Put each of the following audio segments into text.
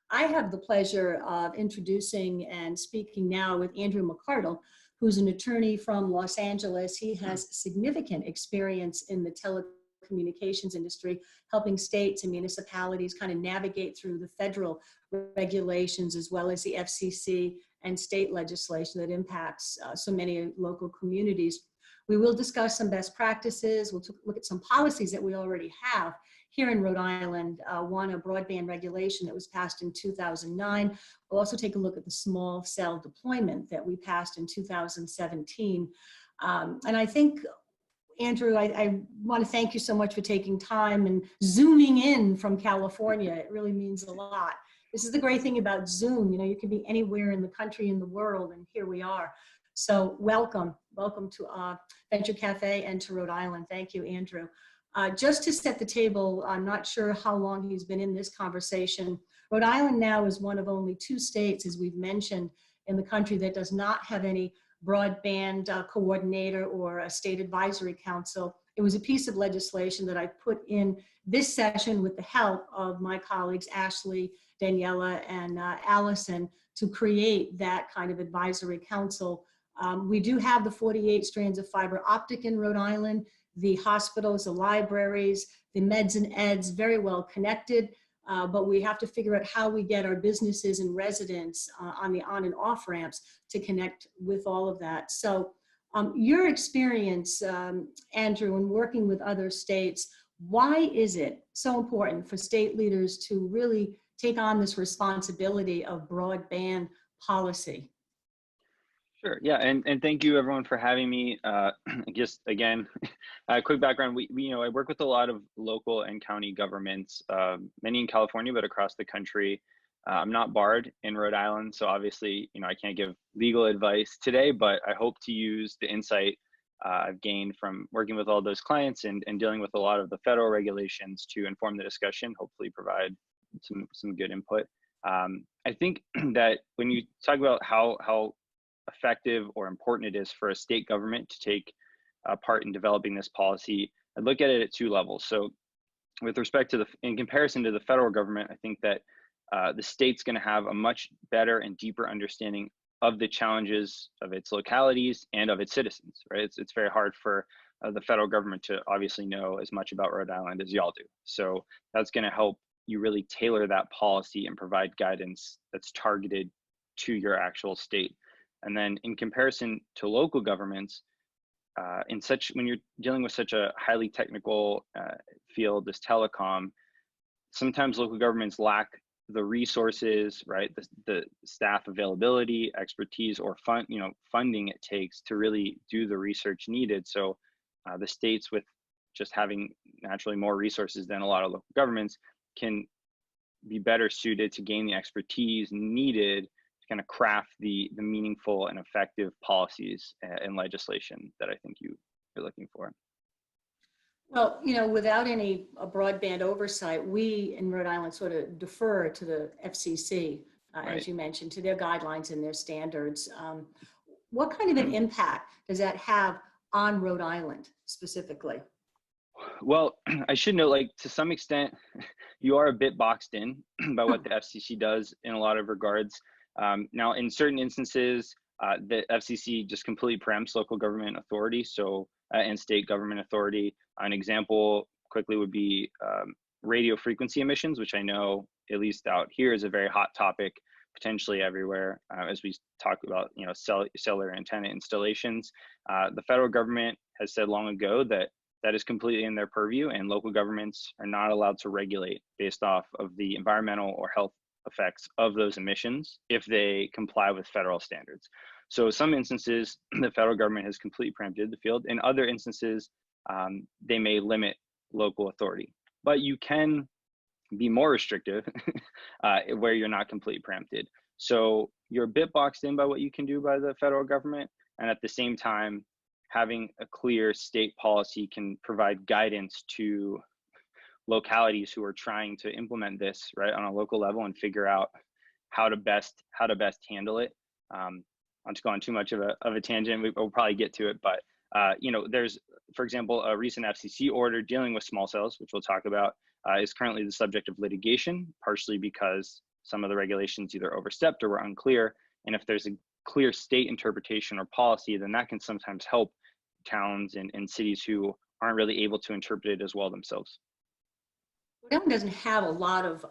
I have the pleasure of introducing and speaking now with Andrew McCardle, who's an attorney from Los Angeles. He has significant experience in the telecommunications industry, helping states and municipalities kind of navigate through the federal regulations as well as the FCC and state legislation that impacts so many local communities. We will discuss some best practices. We'll look at some policies that we already have here in Rhode Island. One, a broadband regulation that was passed in 2009. We'll also take a look at the small cell deployment that we passed in 2017. And I think, Andrew, I want to thank you so much for taking time and zooming in from California. It really means a lot. This is the great thing about Zoom. You know, you can be anywhere in the country, in the world, and here we are. So welcome to Venture Cafe and to Rhode Island. Thank you, Andrew. Just to set the table, I'm not sure how long he's been in this conversation. Rhode Island now is one of only 2 states, as we've mentioned, in the country that does not have any broadband coordinator or a state advisory council. It was a piece of legislation that I put in this session with the help of my colleagues, Ashley, Daniela, and Allison, to create that kind of advisory council. We do have the 48 strands of fiber optic in Rhode Island, the hospitals, the libraries, the meds and eds, very well connected, but we have to figure out how we get our businesses and residents on the on and off ramps to connect with all of that. So your experience, Andrew, in working with other states, why is it so important for state leaders to really take on this responsibility of broadband policy? Sure. Yeah, and thank you everyone for having me. Just again, quick background. We I work with a lot of local and county governments, many in California, but across the country. I'm not barred in Rhode Island, so obviously, I can't give legal advice today, but I hope to use the insight I've gained from working with all those clients and dealing with a lot of the federal regulations to inform the discussion, hopefully provide some good input. I think that when you talk about how effective or important it is for a state government to take part in developing this policy, I look at it at 2 levels. So with respect to in comparison to the federal government, I think that the state's going to have a much better and deeper understanding of the challenges of its localities and of its citizens, right? It's very hard for the federal government to obviously know as much about Rhode Island as y'all do. So that's going to help you really tailor that policy and provide guidance that's targeted to your actual state. And then in comparison to local governments, when you're dealing with such a highly technical field as telecom, sometimes local governments lack the resources, right? The staff availability, expertise, or funding it takes to really do the research needed. So the states, with just having naturally more resources than a lot of local governments, can be better suited to gain the expertise needed kind of craft the meaningful and effective policies and legislation that I think you're looking for. Well, without any broadband oversight, we in Rhode Island sort of defer to the FCC, Right. as you mentioned, to their guidelines and their standards. What kind of an impact does that have on Rhode Island specifically? Well, I should note, to some extent, you are a bit boxed in by what the FCC does in a lot of regards. Now, in certain instances, the FCC just completely preempts local government authority, and state government authority. An example quickly would be radio frequency emissions, which I know, at least out here, is a very hot topic, potentially everywhere, as we talk about, cellular antenna installations. The federal government has said long ago that is completely in their purview, and local governments are not allowed to regulate based off of the environmental or health effects of those emissions if they comply with federal standards. So some instances, the federal government has completely preempted the field. In other instances, they may limit local authority. But you can be more restrictive where you're not completely preempted. So you're a bit boxed in by what you can do by the federal government, and at the same time, having a clear state policy can provide guidance to localities who are trying to implement this right on a local level and figure out how to best handle it. Not to go on too much of a tangent, we'll probably get to it, but there's, for example, a recent FCC order dealing with small cells, which we'll talk about, is currently the subject of litigation, partially because some of the regulations either overstepped or were unclear. And if there's a clear state interpretation or policy, then that can sometimes help towns and cities who aren't really able to interpret it as well themselves. Rhode Island doesn't have a lot of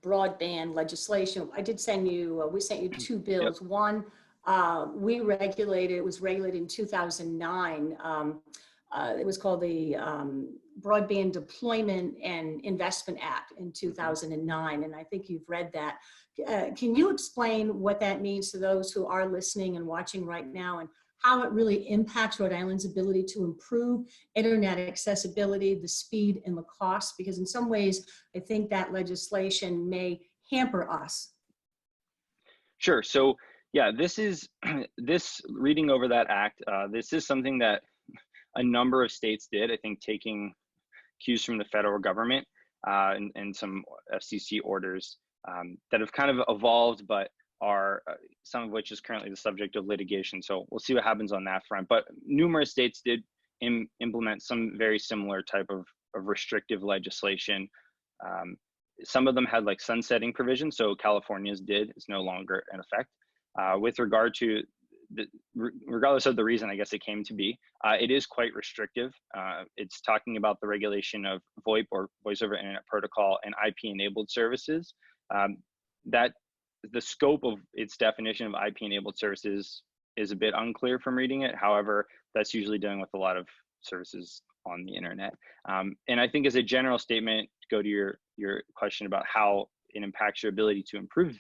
broadband legislation. I did send you, we sent you two bills. Yep. One, it was regulated in 2009. It was called the Broadband Deployment and Investment Act in 2009, and I think you've read that. Can you explain what that means to those who are listening and watching right now, and how it really impacts Rhode Island's ability to improve internet accessibility, the speed, and the cost? Because in some ways, I think that legislation may hamper us. Sure. So yeah, this reading over that act, this is something that a number of states did, I think, taking cues from the federal government and some FCC orders that have kind of evolved, but are some of which is currently the subject of litigation. So we'll see what happens on that front. But numerous states did implement some very similar type of restrictive legislation. Some of them had like sunsetting provisions. So California's is no longer in effect. With regard to regardless of the reason, I guess it came to be, it is quite restrictive. It's talking about the regulation of VoIP, or voice over internet protocol, and IP enabled services. That the scope of its definition of IP enabled services is a bit unclear from reading it. However, that's usually dealing with a lot of services on the internet. And I think as a general statement, to go to your question about how it impacts your ability to improve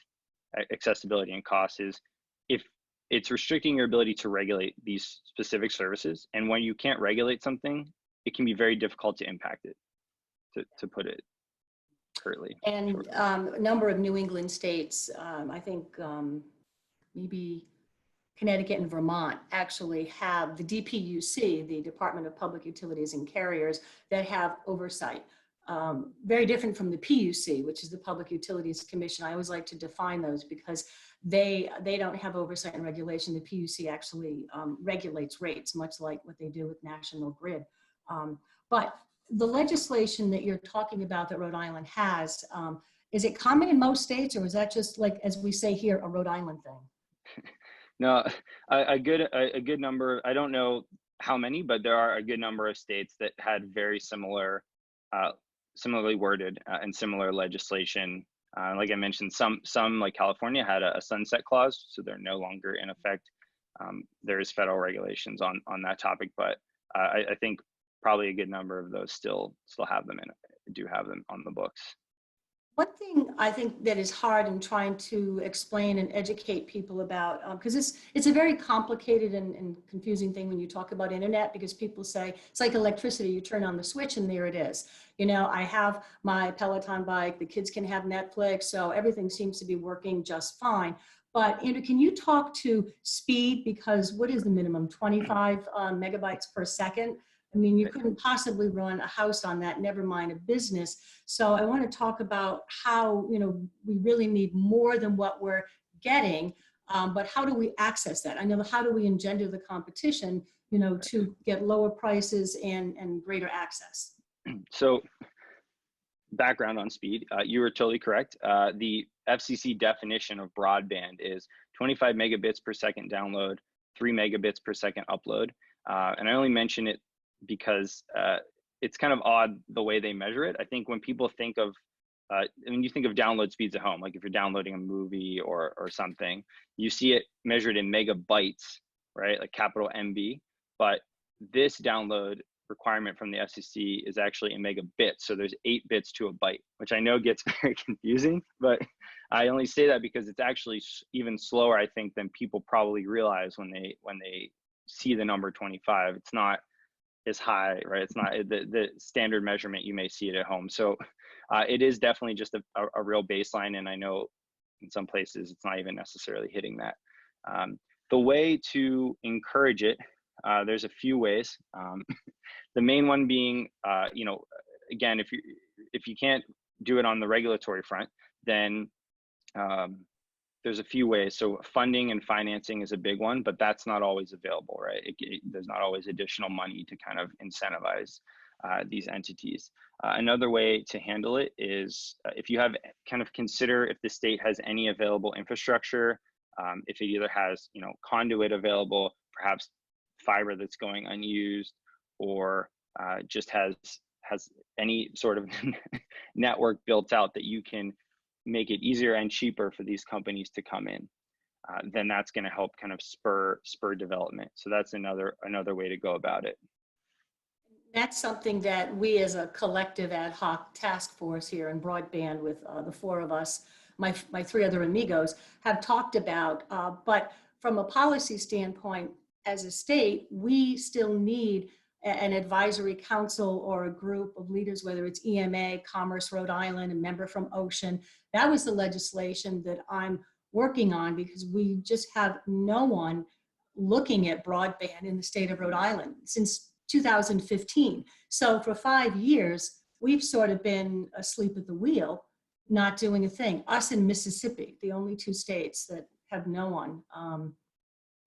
accessibility and cost, is if it's restricting your ability to regulate these specific services. And when you can't regulate something, it can be very difficult to impact it, to put it curtly. And a number of New England states, I think maybe Connecticut and Vermont, actually have the DPUC, the Department of Public Utilities and Carriers, that have oversight. Very different from the PUC, which is the Public Utilities Commission. I always like to define those because they don't have oversight and regulation. The PUC actually regulates rates, much like what they do with National Grid. But the legislation that you're talking about that Rhode Island has, is it common in most states, or is that just, like, as we say here, a Rhode Island thing? No, a good number. I don't know how many, but there are a good number of states that had very similarly worded and similar legislation. Like I mentioned, some like California had a sunset clause, so they're no longer in effect. There is federal regulations on that topic, but I think probably a good number of those still have them do have them on the books. One thing I think that is hard in trying to explain and educate people about, because it's a very complicated and confusing thing when you talk about internet, because people say it's like electricity. You turn on the switch and there it is. You know, I have my Peloton bike, the kids can have Netflix, so everything seems to be working just fine. But Andrew, can you talk to speed? Because what is the minimum, 25 megabytes per second? I mean, you couldn't possibly run a house on that, never mind a business. So I want to talk about how, you know, we really need more than what we're getting, but how do we access that? I know, how do we engender the competition, you know, to get lower prices and greater access? So background on speed, you were totally correct. The FCC definition of broadband is 25 megabits per second download, 3 megabits per second upload. And I only mention it because it's kind of odd the way they measure it. I think when people think of, when you think of download speeds at home, like if you're downloading a movie or something, you see it measured in megabytes, right? Like capital MB. But this download requirement from the FCC is actually in megabits. So there's 8 bits to a byte, which I know gets very confusing, but I only say that because it's actually even slower, I think, than people probably realize when they see the number 25. It's not is high, right? It's not the standard measurement you may see it at home. So it is definitely just a real baseline. And I know in some places it's not even necessarily hitting that. The way to encourage it, there's a few ways. The main one being, you know, again, if you can't do it on the regulatory front, then there's a few ways. So funding and financing is a big one, but that's not always available, right? There's not always additional money to kind of incentivize these entities. Another way to handle it is if you have kind of consider if the state has any available infrastructure, if it either has, you know, conduit available, perhaps fiber that's going unused, or just has any sort of network built out that you can make it easier and cheaper for these companies to come in, then that's going to help kind of spur development. So that's another way to go about it. That's something that we as a collective ad hoc task force here in broadband with the four of us, my three other amigos, have talked about. But from a policy standpoint, as a state, we still need an advisory council or a group of leaders, whether it's EMA, Commerce Rhode Island, a member from Ocean. That was the legislation that I'm working on because we just have no one looking at broadband in the state of Rhode Island since 2015. So for 5 years, we've sort of been asleep at the wheel, not doing a thing. Us and Mississippi, the only two states that have no one. I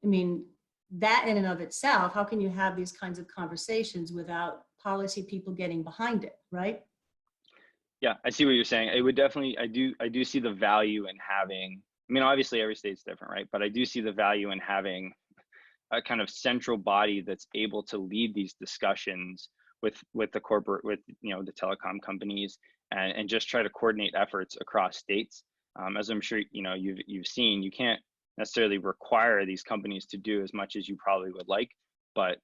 mean, that in and of itself, how can you have these kinds of conversations without policy people getting behind it, right? Yeah, I see what you're saying. It would definitely, I do see the value in having, I mean, obviously every state's different, right? But I do see the value in having a kind of central body that's able to lead these discussions with the corporate, with, you know, the telecom companies, and just try to coordinate efforts across states. As I'm sure, you know, you've seen, you can't necessarily require these companies to do as much as you probably would like, but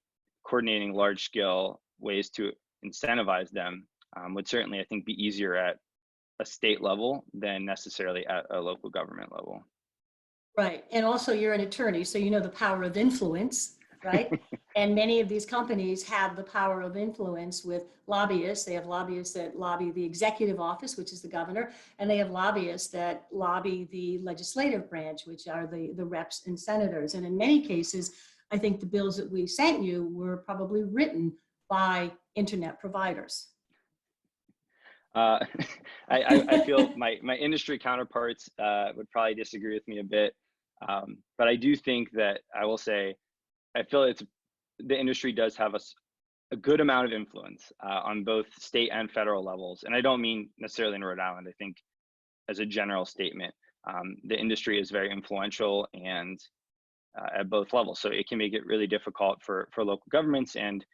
coordinating large scale ways to incentivize them would certainly, I think, be easier at a state level than necessarily at a local government level. Right. And also you're an attorney, so you know the power of influence, right? And many of these companies have the power of influence with lobbyists. They have lobbyists that lobby the executive office, which is the governor, and they have lobbyists that lobby the legislative branch, which are the reps and senators. And in many cases, I think the bills that we sent you were probably written by internet providers. I feel my industry counterparts would probably disagree with me a bit, but I do think that I will say I feel the industry does have a good amount of influence on both state and federal levels, and I don't mean necessarily in Rhode Island. I think as a general statement, the industry is very influential and at both levels, so it can make it really difficult for local governments and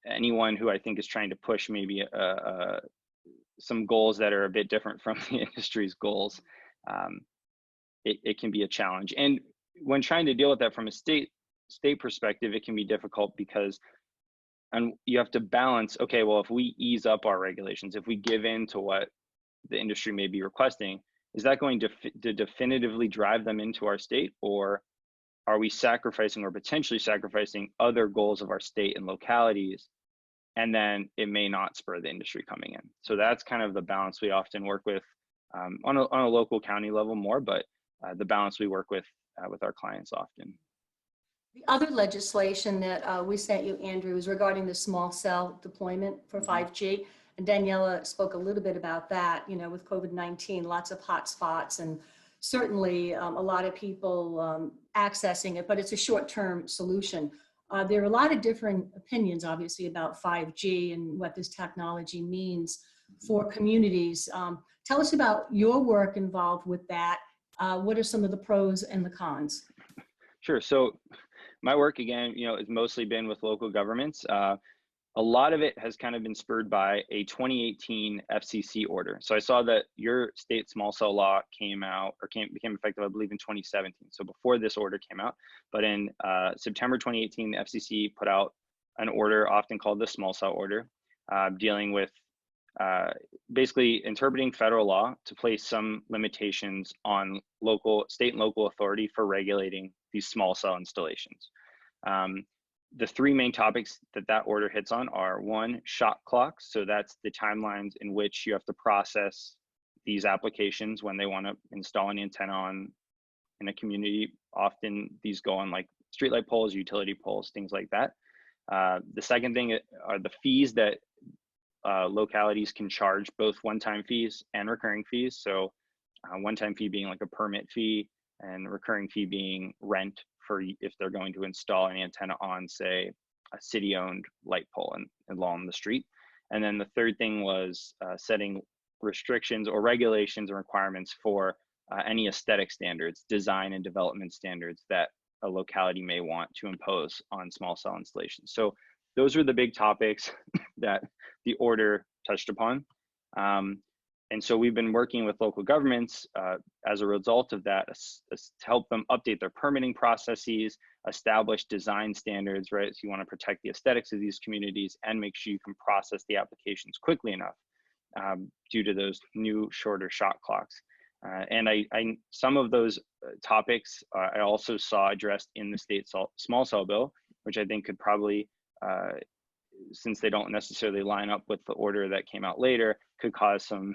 anyone who I think is trying to push maybe some goals that are a bit different from the industry's goals. It can be a challenge. And when trying to deal with that from a state perspective, it can be difficult because you have to balance, okay, well, if we ease up our regulations, if we give in to what the industry may be requesting, is that going to definitively drive them into our state, or are we sacrificing or potentially sacrificing other goals of our state and localities, and then it may not spur the industry coming in? So that's kind of the balance we often work with on a local county level more, but the balance we work with our clients often. The other legislation that we sent you, Andrew, is regarding the small cell deployment for 5G. And Daniela spoke a little bit about that, you know, with COVID-19, lots of hot spots and certainly a lot of people accessing it, but it's a short-term solution. There are a lot of different opinions, obviously, about 5G and what this technology means for communities. Tell us about your work involved with that. What are some of the pros and the cons? Sure. So my work, again, you know, has mostly been with local governments. A lot of it has kind of been spurred by a 2018 FCC order. So I saw that your state small cell law became effective, I believe, in 2017. So before this order came out, but in September 2018, the FCC put out an order often called the small cell order, dealing with basically interpreting federal law to place some limitations on state and local authority for regulating these small cell installations. The three main topics that order hits on are: one, shot clocks. So that's the timelines in which you have to process these applications when they want to install an antenna in a community. Often these go on like streetlight poles, utility poles, things like that. The second thing are the fees that localities can charge, both one-time fees and recurring fees. So one-time fee being like a permit fee, and recurring fee being rent for if they're going to install an antenna on, say, a city-owned light pole along the street. And then the third thing was setting restrictions or regulations or requirements for any aesthetic standards, design and development standards that a locality may want to impose on small cell installations. So those were the big topics that the order touched upon. And so we've been working with local governments as a result of that to help them update their permitting processes, establish design standards, right? So you want to protect the aesthetics of these communities and make sure you can process the applications quickly enough due to those new shorter shot clocks. And some of those topics I also saw addressed in the state small cell bill, which I think could probably, since they don't necessarily line up with the order that came out later, could cause some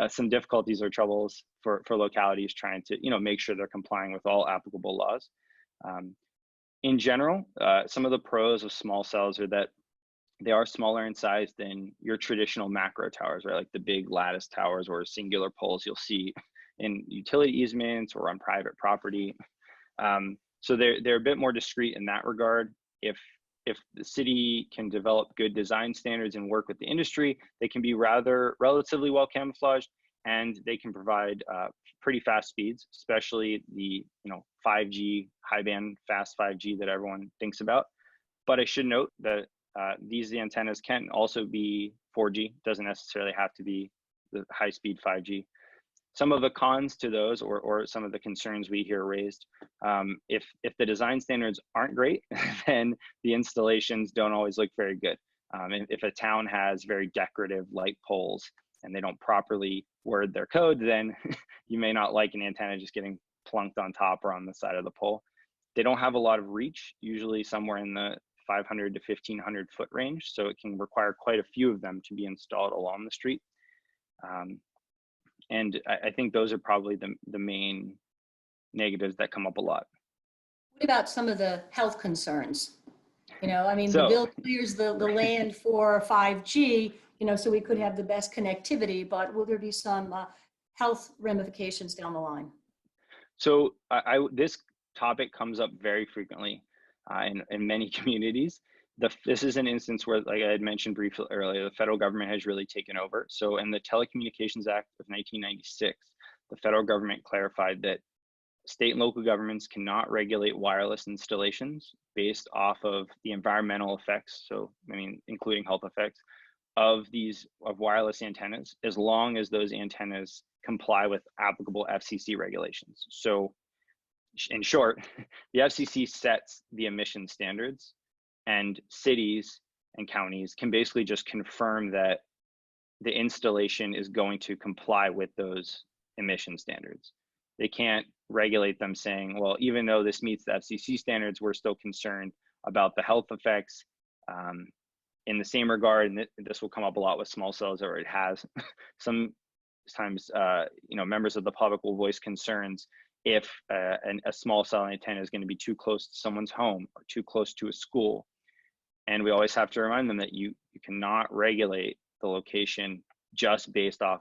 some difficulties or troubles for localities trying to make sure they're complying with all applicable laws. In general, some of the pros of small cells are that they are smaller in size than your traditional macro towers, right? Like the big lattice towers or singular poles you'll see in utility easements or on private property. So they're a bit more discreet in that regard. If the city can develop good design standards and work with the industry, they can be relatively well camouflaged, and they can provide pretty fast speeds, especially the 5G, high band fast 5G that everyone thinks about. But I should note that these antennas can also be 4G, doesn't necessarily have to be the high speed 5G. Some of the cons to those, or some of the concerns we hear raised, if the design standards aren't great, then the installations don't always look very good. If a town has very decorative light poles and they don't properly word their code, then you may not like an antenna just getting plunked on top or on the side of the pole. They don't have a lot of reach, usually somewhere in the 500 to 1500 foot range, so it can require quite a few of them to be installed along the street. And I think those are probably the main negatives that come up a lot. What about some of the health concerns? The So, bill clears the land for 5G, so we could have the best connectivity, but will there be some health ramifications down the line? So this topic comes up very frequently in many communities. This is an instance where, like I had mentioned briefly earlier, the federal government has really taken over. So in the Telecommunications Act of 1996, the federal government clarified that state and local governments cannot regulate wireless installations based off of the environmental effects, so including health effects, of wireless antennas, as long as those antennas comply with applicable FCC regulations. So in short, the FCC sets the emission standards, and cities and counties can basically just confirm that the installation is going to comply with those emission standards. They can't regulate them saying, well, even though this meets the FCC standards, we're still concerned about the health effects. In the same regard, and this will come up a lot with small cells, or it has, sometimes members of the public will voice concerns if a small cell antenna is going to be too close to someone's home or too close to a school. And we always have to remind them that you cannot regulate the location just based off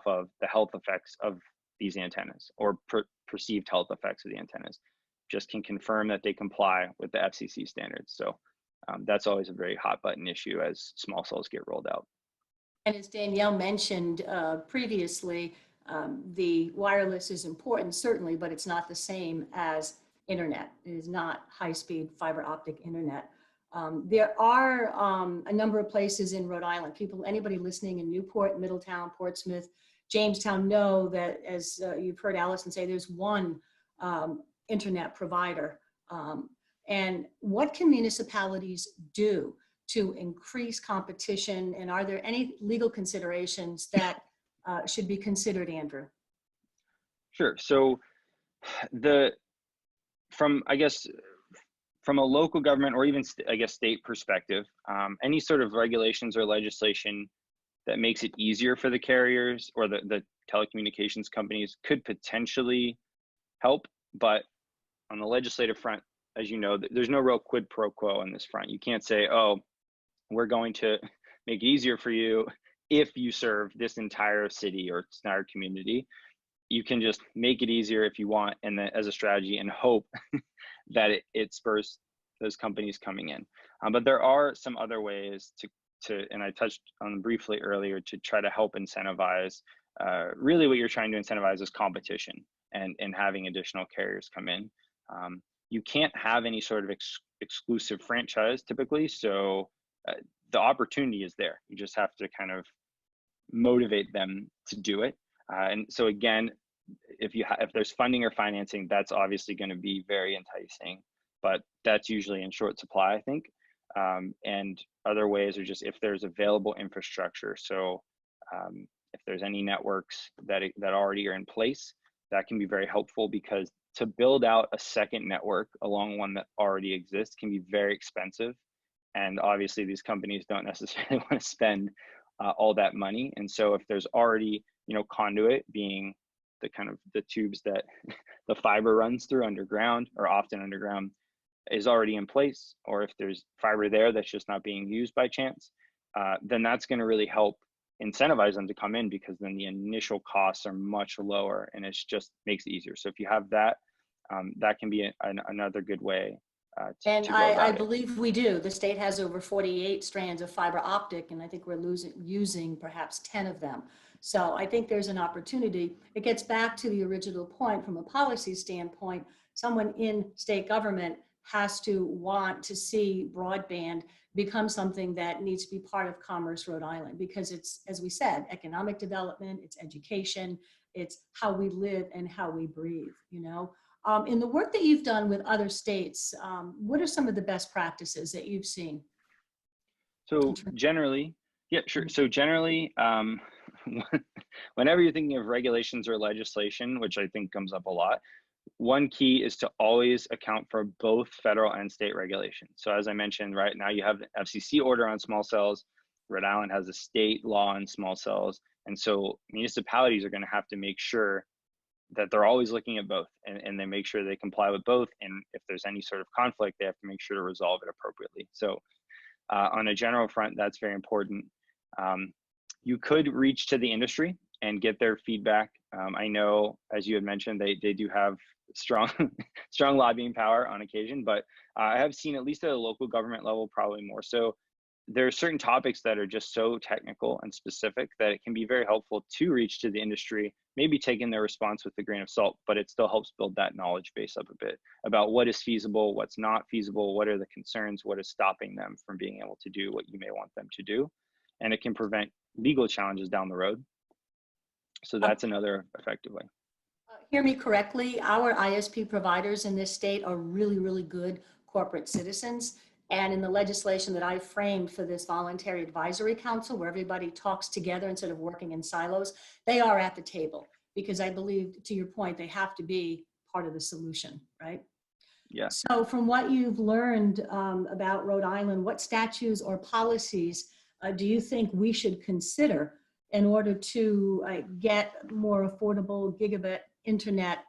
of the health effects of these antennas or perceived health effects of the antennas. Just can confirm that they comply with the FCC standards. So that's always a very hot button issue as small cells get rolled out. And as Danielle mentioned previously, the wireless is important, certainly, but it's not the same as internet. It is not high-speed fiber optic internet. There are a number of places in Rhode Island. Anybody listening in Newport, Middletown, Portsmouth, Jamestown know that, as you've heard Allison say, there's one internet provider. And what can municipalities do to increase competition? And are there any legal considerations that should be considered, Andrew? Sure. So from a local government or even state perspective, any sort of regulations or legislation that makes it easier for the carriers or the telecommunications companies could potentially help. But on the legislative front, as you know, there's no real quid pro quo on this front. You can't say, oh, we're going to make it easier for you if you serve this entire city or entire community. You can just make it easier if you want, and then as a strategy, and hope that it spurs those companies coming in. But there are some other ways and I touched on briefly earlier, to try to help incentivize. Really what you're trying to incentivize is competition and having additional carriers come in. You can't have any sort of exclusive franchise typically, so the opportunity is there. You just have to kind of motivate them to do it. And so again, if there's funding or financing, that's obviously going to be very enticing, but that's usually in short supply, I think. And other ways are just if there's available infrastructure. So if there's any networks that already are in place, that can be very helpful, because to build out a second network along one that already exists can be very expensive. And obviously these companies don't necessarily want to spend all that money. And so if there's already, conduit being the kind of the tubes that the fiber runs through underground, or often underground, is already in place, or if there's fiber there that's just not being used by chance, then that's going to really help incentivize them to come in, because then the initial costs are much lower and it just makes it easier. So if you have that, that can be another good way And to go about I it. believe we do. The state has over 48 strands of fiber optic, and I think we're using perhaps 10 of them. So I think there's an opportunity. It gets back to the original point from a policy standpoint. Someone in state government has to want to see broadband become something that needs to be part of Commerce Rhode Island, because it's, as we said, economic development, it's education, it's how we live and how we breathe, In the work that you've done with other states, what are some of the best practices that you've seen? So generally, yeah, sure. So generally, whenever you're thinking of regulations or legislation, which I think comes up a lot, one key is to always account for both federal and state regulations. So as I mentioned, right now you have the FCC order on small cells. Rhode Island has a state law on small cells. And so municipalities are going to have to make sure that they're always looking at both, and they make sure they comply with both. And if there's any sort of conflict, they have to make sure to resolve it appropriately. So on a general front, that's very important. You could reach to the industry and get their feedback. I know, as you had mentioned, they do have strong lobbying power on occasion, but I have seen, at least at a local government level, probably more so, there are certain topics that are just so technical and specific that it can be very helpful to reach to the industry, maybe taking their response with a grain of salt, but it still helps build that knowledge base up a bit about what is feasible, what's not feasible, what are the concerns, what is stopping them from being able to do what you may want them to do. And it can prevent legal challenges down the road. So that's another effective way. Hear me correctly, our ISP providers in this state are really, really good corporate citizens. And in the legislation that I framed for this voluntary advisory council, where everybody talks together instead of working in silos, they are at the table, because I believe, to your point, they have to be part of the solution, right? Yeah. So from what you've learned about Rhode Island, what statutes or policies do you think we should consider in order to get more affordable gigabit internet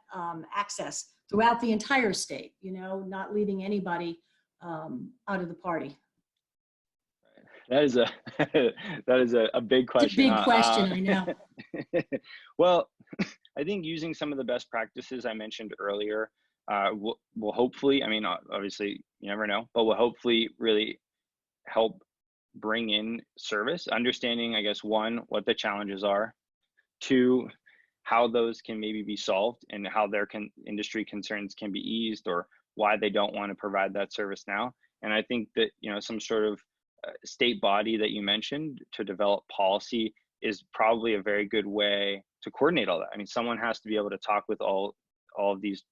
access throughout the entire state, not leaving anybody out of the party? That is a big question. It's a big question, I know. Well, I think using some of the best practices I mentioned earlier will hopefully, I mean, obviously you never know, but will hopefully really help bring in service, understanding, I guess, one, what the challenges are, two, how those can maybe be solved, and how their industry concerns can be eased, or why they don't want to provide that service now. And I think that, some sort of state body that you mentioned to develop policy is probably a very good way to coordinate all that. I mean, someone has to be able to talk with all of these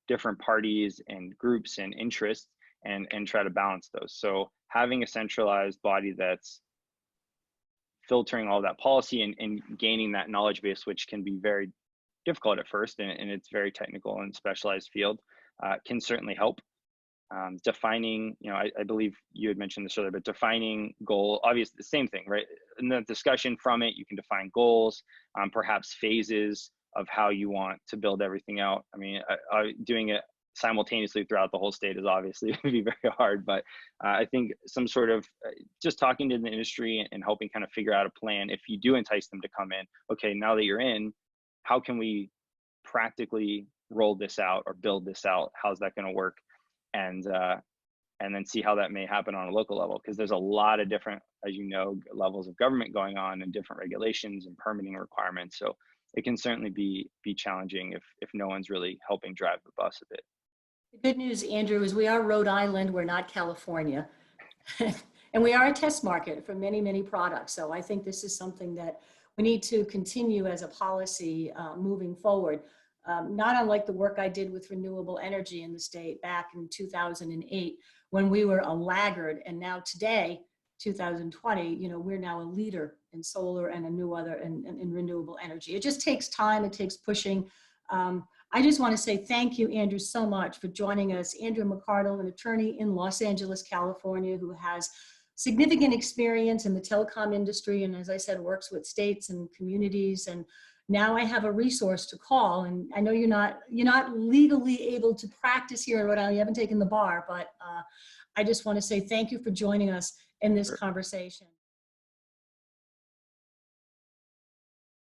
different parties and groups and interests and try to balance those. So having a centralized body that's filtering all that policy and gaining that knowledge base, which can be very difficult at first, and it's very technical and specialized field, can certainly help. Defining, I believe you had mentioned this earlier, but defining goal, obviously the same thing, right? In the discussion from it, you can define goals, perhaps phases of how you want to build everything out. I mean, doing it simultaneously throughout the whole state is obviously going to be very hard, but I think some sort of just talking to the industry and helping kind of figure out a plan. If you do entice them to come in, okay, now that you're in, how can we practically roll this out or build this out? How's that going to work? And and then see how that may happen on a local level, because there's a lot of different, as you know, levels of government going on and different regulations and permitting requirements. So it can certainly be challenging if no one's really helping drive the bus a bit. The good news, Andrew, is we are Rhode Island, we're not California. And we are a test market for many, many products. So I think this is something that we need to continue as a policy moving forward. Not unlike the work I did with renewable energy in the state back in 2008, when we were a laggard. And now today, 2020, you know, we're now a leader in solar and a new other in renewable energy. It just takes time, it takes pushing. I just want to say thank you, Andrew, so much for joining us. Andrew McCardle, an attorney in Los Angeles, California, who has significant experience in the telecom industry, and as I said, works with states and communities. And now I have a resource to call. And I know you're not legally able to practice here in Rhode Island. You haven't taken the bar, but I just want to say thank you for joining us in this conversation.